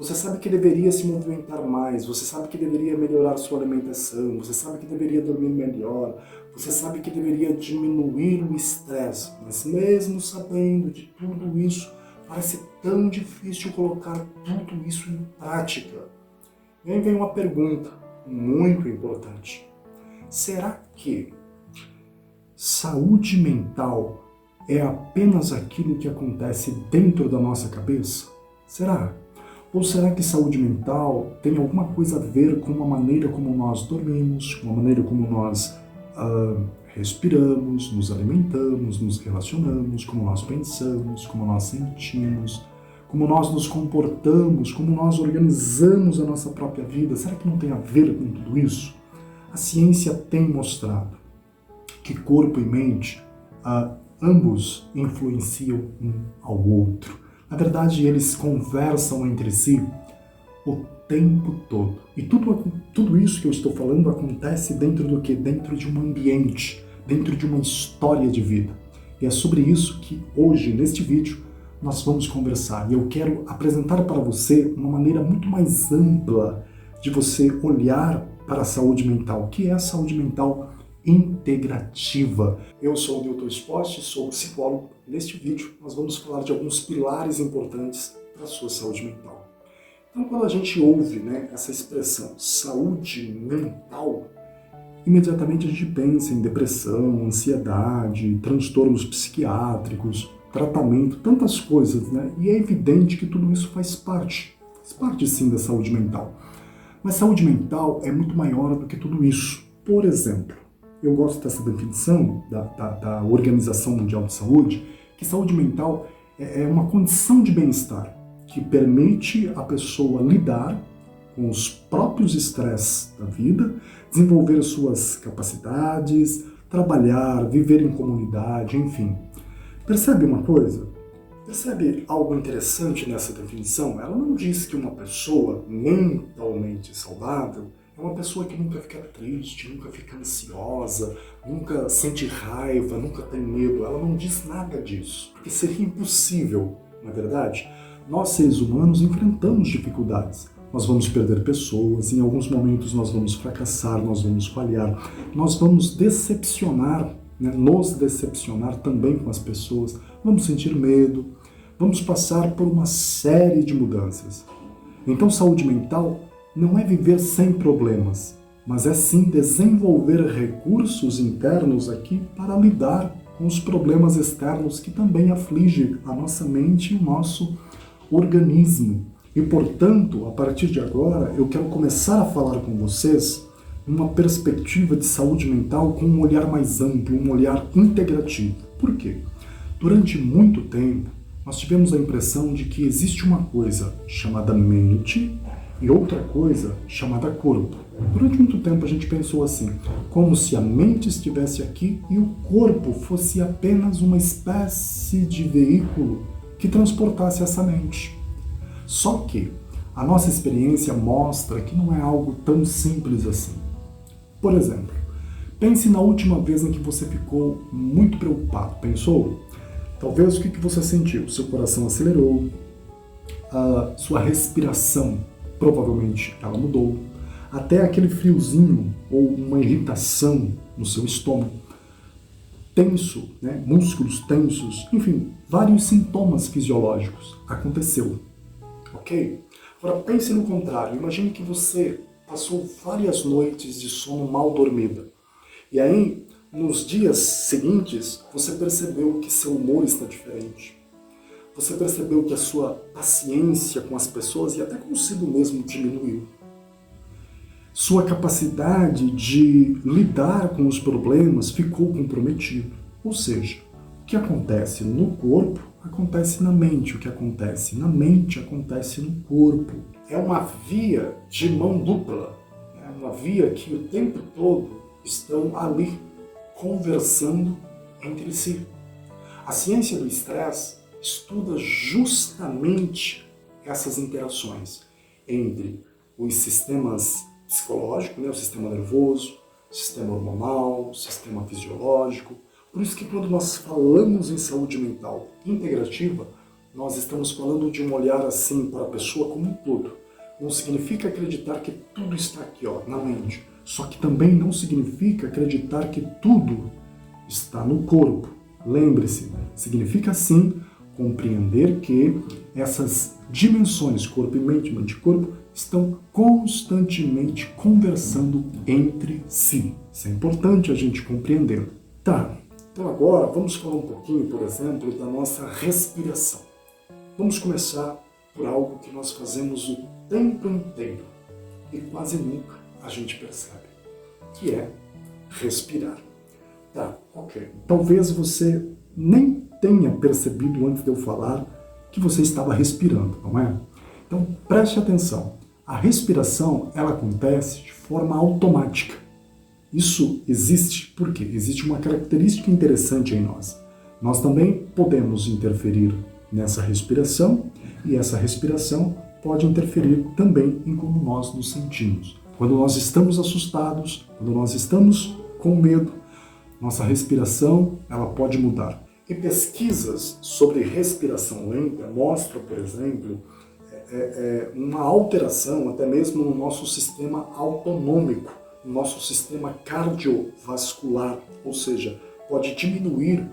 Você sabe que deveria se movimentar mais, você sabe que deveria melhorar sua alimentação, você sabe que deveria dormir melhor, você sabe que deveria diminuir o estresse, mas mesmo sabendo de tudo isso, parece tão difícil colocar tudo isso em prática. E aí vem uma pergunta muito importante. Será que saúde mental é apenas aquilo que acontece dentro da nossa cabeça? Será? Ou será que saúde mental tem alguma coisa a ver com a maneira como nós dormimos, com a maneira como nós respiramos, nos alimentamos, nos relacionamos, como nós pensamos, como nós sentimos, como nós nos comportamos, como nós organizamos a nossa própria vida? Será que não tem a ver com tudo isso? A ciência tem mostrado que corpo e mente, ambos influenciam um ao outro. Na verdade, eles conversam entre si o tempo todo. E tudo isso que eu estou falando acontece dentro do quê? Dentro de um ambiente, dentro de uma história de vida. E é sobre isso que hoje, neste vídeo, nós vamos conversar. E eu quero apresentar para você uma maneira muito mais ampla de você olhar para a saúde mental, que é a saúde mental integrativa. Eu sou o Newton Esposte, sou psicólogo. Neste vídeo nós vamos falar de alguns pilares importantes para a sua saúde mental. Então, quando a gente ouve essa expressão saúde mental, imediatamente a gente pensa em depressão, ansiedade, transtornos psiquiátricos, tratamento, tantas coisas, E é evidente que tudo isso faz parte sim da saúde mental. Mas saúde mental é muito maior do que tudo isso. Por exemplo, eu gosto dessa definição da Organização Mundial de Saúde, que saúde mental é uma condição de bem-estar que permite a pessoa lidar com os próprios estresses da vida, desenvolver suas capacidades, trabalhar, viver em comunidade, enfim. Percebe uma coisa? Percebe algo interessante nessa definição? Ela não diz que uma pessoa mentalmente saudável é uma pessoa que nunca fica triste, nunca fica ansiosa, nunca sente raiva, nunca tem medo. Ela não diz nada disso, porque seria impossível, não é verdade? Nós, seres humanos, enfrentamos dificuldades. Nós vamos perder pessoas, em alguns momentos nós vamos fracassar, nós vamos falhar, nós vamos decepcionar, nos decepcionar também com as pessoas, vamos sentir medo, vamos passar por uma série de mudanças. Então, saúde mental não é viver sem problemas, mas é sim desenvolver recursos internos aqui para lidar com os problemas externos que também afligem a nossa mente e o nosso organismo. E, portanto, a partir de agora, eu quero começar a falar com vocês numa perspectiva de saúde mental com um olhar mais amplo, um olhar integrativo. Por quê? Durante muito tempo, nós tivemos a impressão de que existe uma coisa chamada mente e outra coisa chamada corpo. Durante muito tempo a gente pensou assim, como se a mente estivesse aqui e o corpo fosse apenas uma espécie de veículo que transportasse essa mente. Só que a nossa experiência mostra que não é algo tão simples assim. Por exemplo, pense na última vez em que você ficou muito preocupado. Pensou? Talvez o que você sentiu? Seu coração acelerou, a sua respiração provavelmente ela mudou, até aquele friozinho ou uma irritação no seu estômago, tenso, músculos tensos, enfim, vários sintomas fisiológicos aconteceu, ok? Agora pense no contrário, imagine que você passou várias noites de sono mal dormida, e aí nos dias seguintes você percebeu que seu humor está diferente. Você percebeu que a sua paciência com as pessoas e até consigo mesmo diminuiu. Sua capacidade de lidar com os problemas ficou comprometida. Ou seja, o que acontece no corpo acontece na mente. O que acontece na mente acontece no corpo. É uma via de mão dupla. É uma via que o tempo todo estão ali conversando entre si. A ciência do estresse estuda justamente essas interações entre os sistemas psicológicos, o sistema nervoso, o sistema hormonal, o sistema fisiológico. Por isso que quando nós falamos em saúde mental integrativa, nós estamos falando de um olhar assim para a pessoa como um todo. Não significa acreditar que tudo está aqui, ó, na mente. Só que também não significa acreditar que tudo está no corpo. Lembre-se, significa sim compreender que essas dimensões, corpo e mente e corpo, estão constantemente conversando entre si. Isso é importante a gente compreender. Tá, então agora vamos falar um pouquinho, por exemplo, da nossa respiração. Vamos começar por algo que nós fazemos o tempo inteiro e quase nunca a gente percebe, que é respirar. Tá, ok. Talvez você nem tenha percebido antes de eu falar que você estava respirando, não é? Então preste atenção. A respiração, ela acontece de forma automática. Isso existe porque existe uma característica interessante em nós. Nós também podemos interferir nessa respiração e essa respiração pode interferir também em como nós nos sentimos. Quando nós estamos assustados, quando nós estamos com medo, nossa respiração ela pode mudar. E pesquisas sobre respiração lenta mostram, por exemplo, uma alteração até mesmo no nosso sistema autonômico, no nosso sistema cardiovascular, ou seja, pode diminuir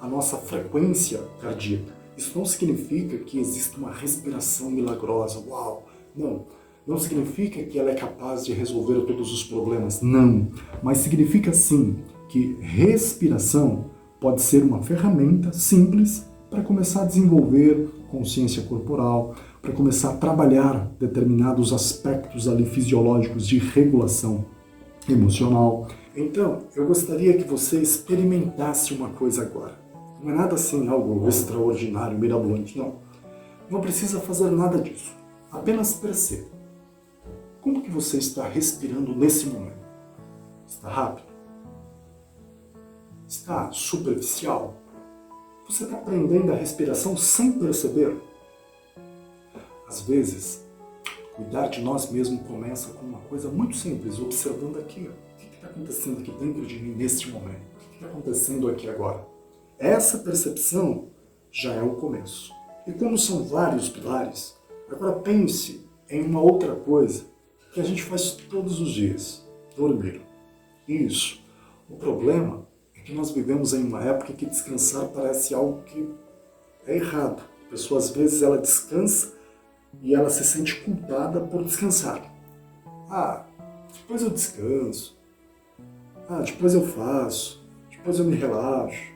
a nossa frequência cardíaca. Isso não significa que existe uma respiração milagrosa, uau, não significa que ela é capaz de resolver todos os problemas, não, mas significa sim que respiração pode ser uma ferramenta simples para começar a desenvolver consciência corporal, para começar a trabalhar determinados aspectos ali fisiológicos de regulação emocional. Então, eu gostaria que você experimentasse uma coisa agora. Não é nada assim, algo extraordinário, mirabolante, não. Não precisa fazer nada disso. Apenas perceba. Como que você está respirando nesse momento? Está rápido? Está superficial? Você está aprendendo a respiração sem perceber? Às vezes, cuidar de nós mesmos começa com uma coisa muito simples, observando aqui. O que está acontecendo aqui dentro de mim neste momento? O que está acontecendo aqui agora? Essa percepção já é o começo. E como são vários pilares, agora pense em uma outra coisa que a gente faz todos os dias, dormir. Isso. O problema é que nós vivemos em uma época que descansar parece algo que é errado. A pessoa às vezes ela descansa e ela se sente culpada por descansar. Depois eu descanso. Depois eu faço. Depois eu me relaxo.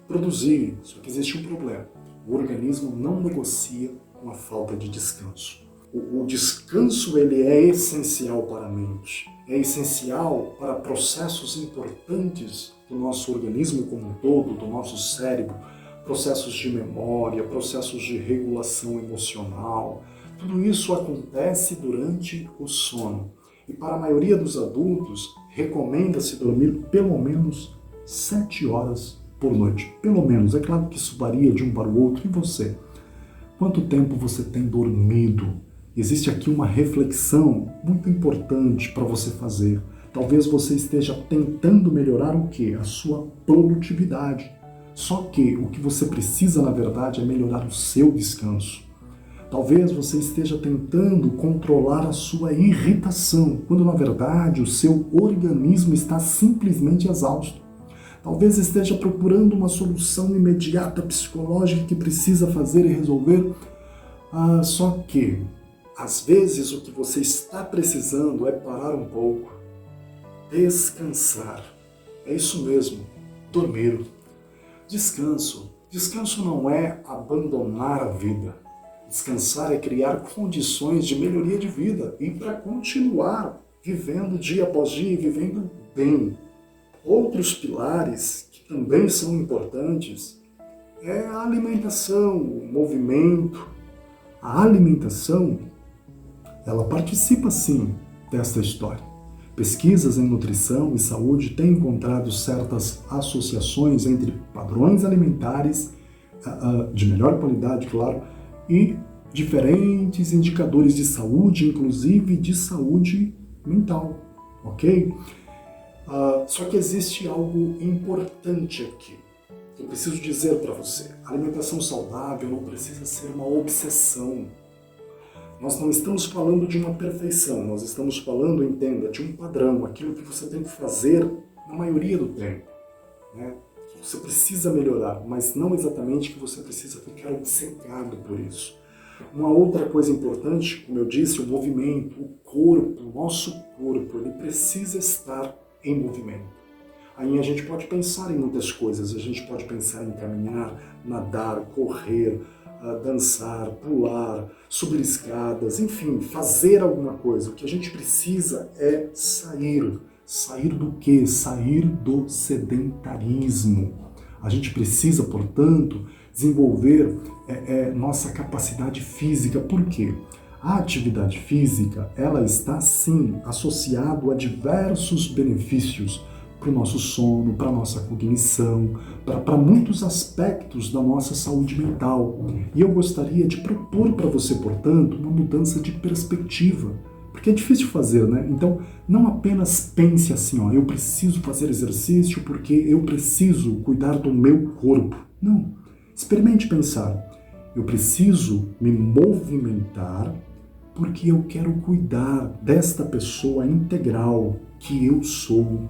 Produzir. Só que existe um problema. O organismo não negocia com a falta de descanso. O descanso ele é essencial para a mente. É essencial para processos importantes do nosso organismo como um todo, do nosso cérebro, processos de memória, processos de regulação emocional. Tudo isso acontece durante o sono. E para a maioria dos adultos, recomenda-se dormir pelo menos 7 horas por noite. Pelo menos. É claro que isso varia de um para o outro. E você? Quanto tempo você tem dormido? Existe aqui uma reflexão muito importante para você fazer. Talvez você esteja tentando melhorar o quê? A sua produtividade. Só que o que você precisa, na verdade, é melhorar o seu descanso. Talvez você esteja tentando controlar a sua irritação, quando, na verdade, o seu organismo está simplesmente exausto. Talvez esteja procurando uma solução imediata psicológica que precisa fazer e resolver. Só que, às vezes, o que você está precisando é parar um pouco, descansar. É isso mesmo, dormir. Descanso. Descanso não é abandonar a vida. Descansar é criar condições de melhoria de vida e para continuar vivendo dia após dia e vivendo bem. Outros pilares que também são importantes é a alimentação, o movimento. A alimentação, ela participa sim desta história. Pesquisas em nutrição e saúde têm encontrado certas associações entre padrões alimentares de melhor qualidade, claro, e diferentes indicadores de saúde, inclusive de saúde mental, ok? Só que existe algo importante aqui. eu preciso dizer para você, a alimentação saudável não precisa ser uma obsessão. Nós não estamos falando de uma perfeição, nós estamos falando, entenda, de um padrão, aquilo que você tem que fazer na maioria do tempo, né? Você precisa melhorar, mas não exatamente que você precisa ficar obcecado por isso. Uma outra coisa importante, como eu disse, o movimento, o corpo, o nosso corpo, ele precisa estar em movimento. Aí a gente pode pensar em muitas coisas, a gente pode pensar em caminhar, nadar, correr, dançar, pular, subir escadas, enfim, fazer alguma coisa. O que a gente precisa é sair. Sair do quê? Sair do sedentarismo. A gente precisa, portanto, desenvolver nossa capacidade física. Por quê? A atividade física, ela está sim associada a diversos benefícios para o nosso sono, para a nossa cognição, para muitos aspectos da nossa saúde mental. E eu gostaria de propor para você, portanto, uma mudança de perspectiva, porque é difícil fazer, né? Então, não apenas pense assim, ó, eu preciso fazer exercício porque eu preciso cuidar do meu corpo. Não. Experimente pensar, eu preciso me movimentar porque eu quero cuidar desta pessoa integral que eu sou.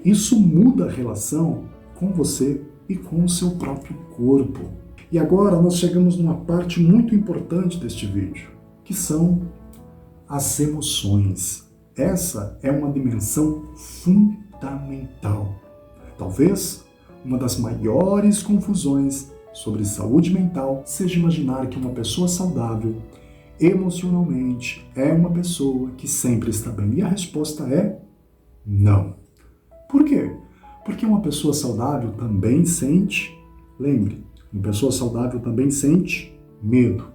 Isso muda a relação com você e com o seu próprio corpo. E agora nós chegamos numa parte muito importante deste vídeo, que são as emoções. Essa é uma dimensão fundamental. Talvez uma das maiores confusões sobre saúde mental seja imaginar que uma pessoa saudável emocionalmente é uma pessoa que sempre está bem. E a resposta é não. Por quê? Porque uma pessoa saudável também sente, lembre, uma pessoa saudável também sente medo,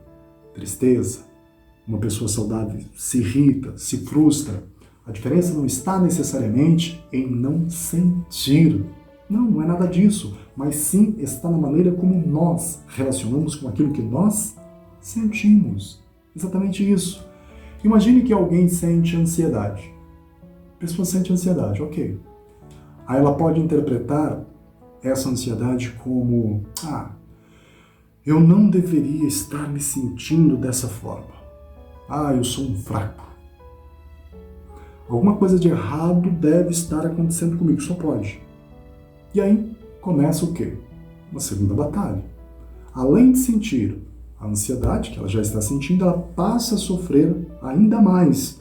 tristeza. Uma pessoa saudável se irrita, se frustra. A diferença não está necessariamente em não sentir. Não é nada disso, mas sim está na maneira como nós relacionamos com aquilo que nós sentimos. Exatamente isso. Imagine que alguém sente ansiedade. A pessoa sente ansiedade, ok. Aí ela pode interpretar essa ansiedade como eu não deveria estar me sentindo dessa forma. Eu sou um fraco. Alguma coisa de errado deve estar acontecendo comigo, só pode. E aí começa o quê? Uma segunda batalha. Além de sentir a ansiedade que ela já está sentindo, ela passa a sofrer ainda mais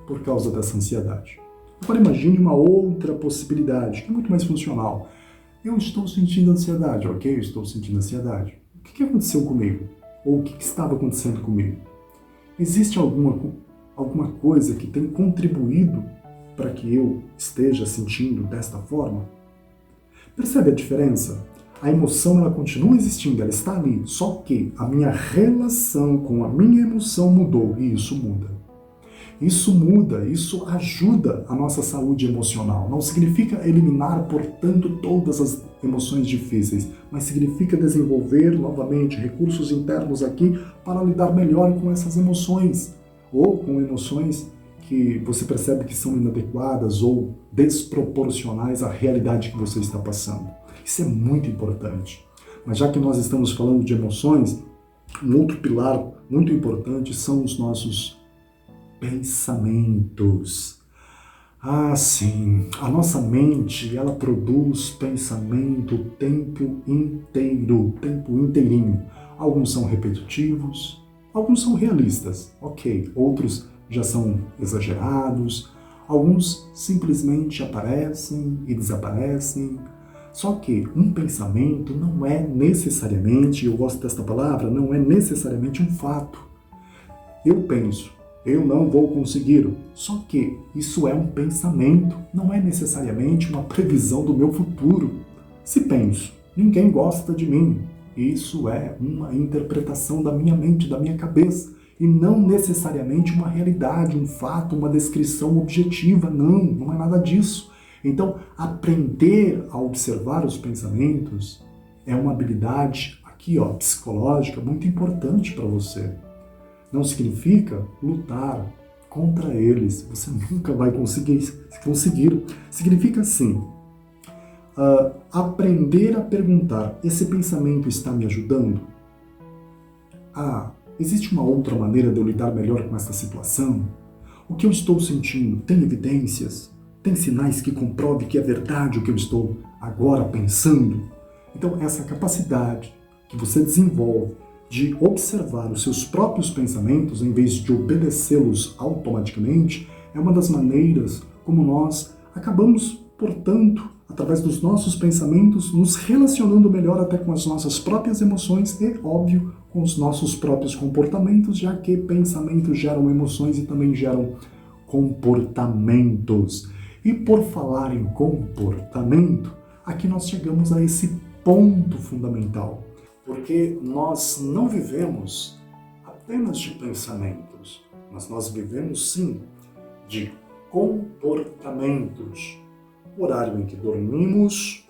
por causa dessa ansiedade. Agora imagine uma outra possibilidade, que é muito mais funcional. Eu estou sentindo ansiedade, ok? Eu estou sentindo ansiedade. O que aconteceu comigo? Ou o que estava acontecendo comigo? Existe alguma coisa que tem contribuído para que eu esteja sentindo desta forma? Percebe a diferença? A emoção ela continua existindo, ela está ali, só que a minha relação com a minha emoção mudou e isso muda. Isso muda, isso ajuda a nossa saúde emocional. Não significa eliminar, portanto, todas as emoções difíceis, mas significa desenvolver novamente recursos internos aqui para lidar melhor com essas emoções, ou com emoções que você percebe que são inadequadas ou desproporcionais à realidade que você está passando. Isso é muito importante. Mas já que nós estamos falando de emoções, um outro pilar muito importante são os nossos pensamentos. Sim, a nossa mente, ela produz pensamento o tempo inteiro, o tempo inteirinho. Alguns são repetitivos, alguns são realistas, ok. Outros já são exagerados, alguns simplesmente aparecem e desaparecem. Só que um pensamento não é necessariamente, eu gosto desta palavra, não é necessariamente um fato. Eu penso, eu não vou conseguir. Só que isso é um pensamento, não é necessariamente uma previsão do meu futuro. Se penso, ninguém gosta de mim, isso é uma interpretação da minha mente, da minha cabeça, e não necessariamente uma realidade, um fato, uma descrição objetiva. Não é nada disso. Então, aprender a observar os pensamentos é uma habilidade aqui, psicológica, muito importante para você. Não significa lutar contra eles. Você nunca vai conseguir. Significa, assim, aprender a perguntar: esse pensamento está me ajudando? Existe uma outra maneira de eu lidar melhor com essa situação? O que eu estou sentindo tem evidências? Tem sinais que comprove que é verdade o que eu estou agora pensando? Então, essa capacidade que você desenvolve de observar os seus próprios pensamentos em vez de obedecê-los automaticamente é uma das maneiras como nós acabamos, portanto, através dos nossos pensamentos, nos relacionando melhor até com as nossas próprias emoções e, óbvio, com os nossos próprios comportamentos, já que pensamentos geram emoções e também geram comportamentos. E por falar em comportamento, aqui nós chegamos a esse ponto fundamental, porque nós não vivemos apenas de pensamentos, mas nós vivemos sim de comportamentos. O horário em que dormimos,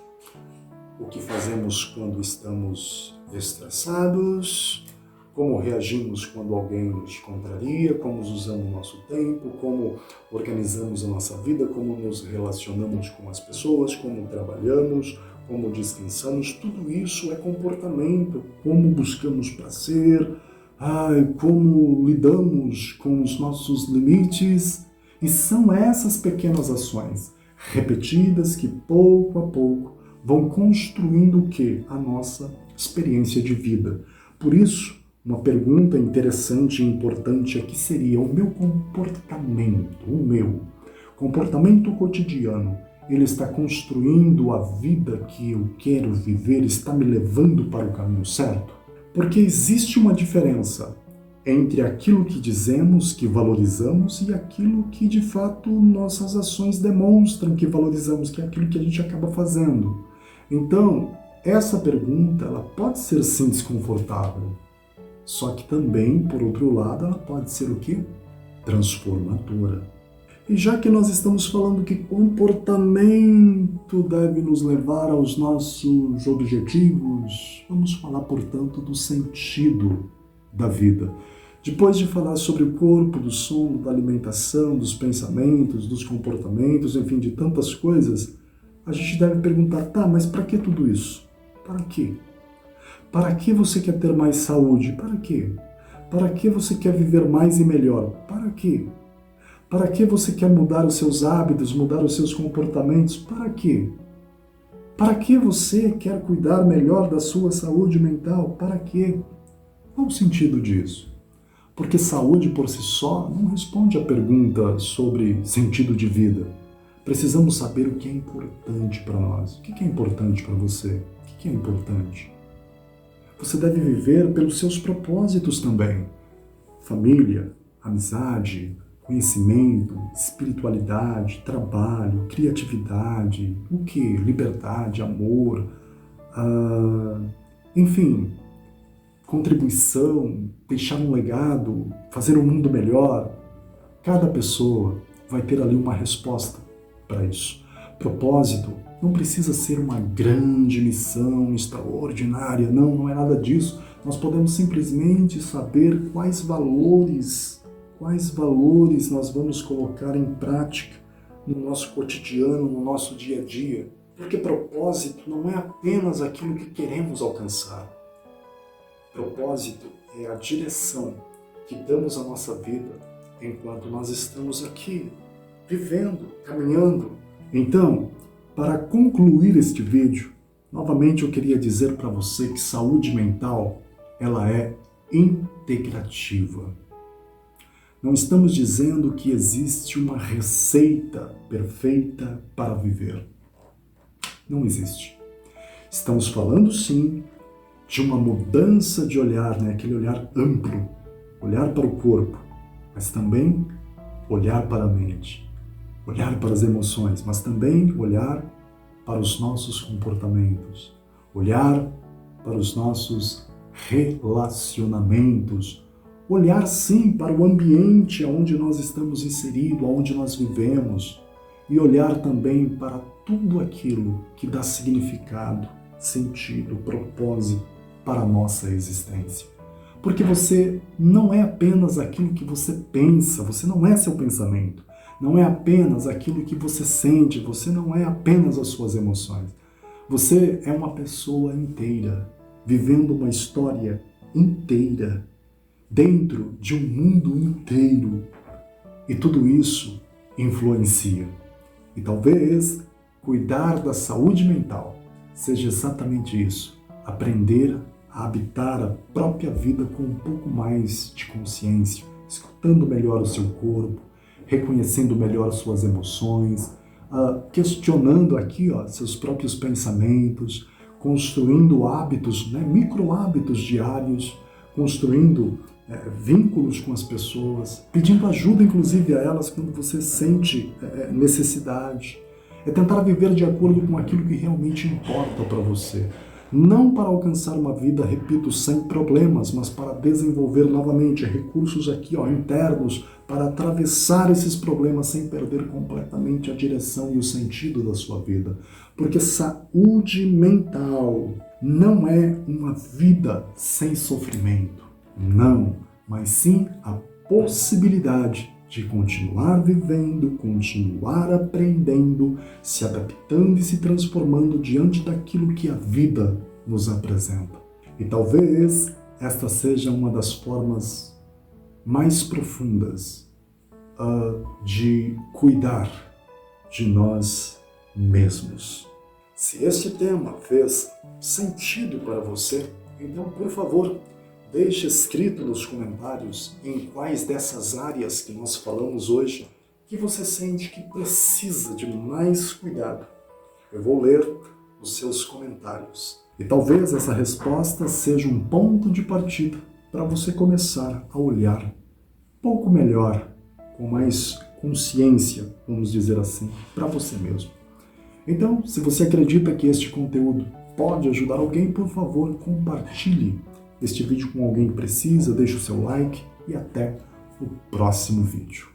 o que fazemos quando estamos estressados, como reagimos quando alguém nos contraria, como usamos o nosso tempo, como organizamos a nossa vida, como nos relacionamos com as pessoas, como trabalhamos, como descansamos, tudo isso é comportamento, como buscamos prazer, como lidamos com os nossos limites, e são essas pequenas ações repetidas que pouco a pouco vão construindo o que? A nossa experiência de vida. Por isso, uma pergunta interessante e importante aqui seria: o meu comportamento, o meu comportamento cotidiano, ele está construindo a vida que eu quero viver, está me levando para o caminho certo? Porque existe uma diferença entre aquilo que dizemos que valorizamos e aquilo que de fato nossas ações demonstram que valorizamos, que é aquilo que a gente acaba fazendo. Então, essa pergunta ela pode ser sim desconfortável, só que também, por outro lado, ela pode ser o quê? Transformadora. E já que nós estamos falando que comportamento deve nos levar aos nossos objetivos, vamos falar, portanto, do sentido da vida. Depois de falar sobre o corpo, do sono, da alimentação, dos pensamentos, dos comportamentos, enfim, de tantas coisas, a gente deve perguntar: mas para que tudo isso? Para quê? Para que você quer ter mais saúde? Para quê? Para que você quer viver mais e melhor? Para quê? Para que você quer mudar os seus hábitos, mudar os seus comportamentos? Para quê? Para que você quer cuidar melhor da sua saúde mental? Para quê? Qual o sentido disso? Porque saúde por si só não responde à pergunta sobre sentido de vida. Precisamos saber o que é importante para nós. O que é importante para você? O que é importante? Você deve viver pelos seus propósitos também. Família, amizade, conhecimento, espiritualidade, trabalho, criatividade, o que? Liberdade, amor, enfim, contribuição, deixar um legado, fazer um mundo melhor. Cada pessoa vai ter ali uma resposta para isso. Propósito não precisa ser uma grande missão extraordinária, não é nada disso. Nós podemos simplesmente saber quais valores nós vamos colocar em prática no nosso cotidiano, no nosso dia a dia. Porque propósito não é apenas aquilo que queremos alcançar. Propósito é a direção que damos à nossa vida enquanto nós estamos aqui, vivendo, caminhando. Então, para concluir este vídeo, novamente eu queria dizer para você que saúde mental, ela é integrativa. Não estamos dizendo que existe uma receita perfeita para viver. Não existe. Estamos falando, sim, de uma mudança de olhar, aquele olhar amplo, olhar para o corpo, mas também olhar para a mente, olhar para as emoções, mas também olhar para os nossos comportamentos, olhar para os nossos relacionamentos, olhar sim para o ambiente onde nós estamos inseridos, onde nós vivemos, e olhar também para tudo aquilo que dá significado, sentido, propósito para a nossa existência. Porque você não é apenas aquilo que você pensa, você não é seu pensamento, não é apenas aquilo que você sente, você não é apenas as suas emoções. Você é uma pessoa inteira, vivendo uma história inteira, dentro de um mundo inteiro. E tudo isso influencia. E talvez cuidar da saúde mental seja exatamente isso. Aprender a habitar a própria vida com um pouco mais de consciência, escutando melhor o seu corpo, reconhecendo melhor suas emoções, questionando aqui seus próprios pensamentos, construindo hábitos, micro hábitos diários, construindo vínculos com as pessoas, pedindo ajuda inclusive a elas quando você sente necessidade. É tentar viver de acordo com aquilo que realmente importa para você. Não para alcançar uma vida, repito, sem problemas, mas para desenvolver novamente recursos aqui internos para atravessar esses problemas sem perder completamente a direção e o sentido da sua vida. Porque saúde mental não é uma vida sem sofrimento. Não, mas sim a possibilidade de continuar vivendo, continuar aprendendo, se adaptando e se transformando diante daquilo que a vida nos apresenta. E talvez esta seja uma das formas mais profundas de cuidar de nós mesmos. Se este tema fez sentido para você, então, por favor, deixe escrito nos comentários em quais dessas áreas que nós falamos hoje que você sente que precisa de mais cuidado. Eu vou ler os seus comentários. E talvez essa resposta seja um ponto de partida para você começar a olhar um pouco melhor, com mais consciência, vamos dizer assim, para você mesmo. Então, se você acredita que este conteúdo pode ajudar alguém, por favor, compartilhe este vídeo com alguém que precisa, deixe o seu like e até o próximo vídeo.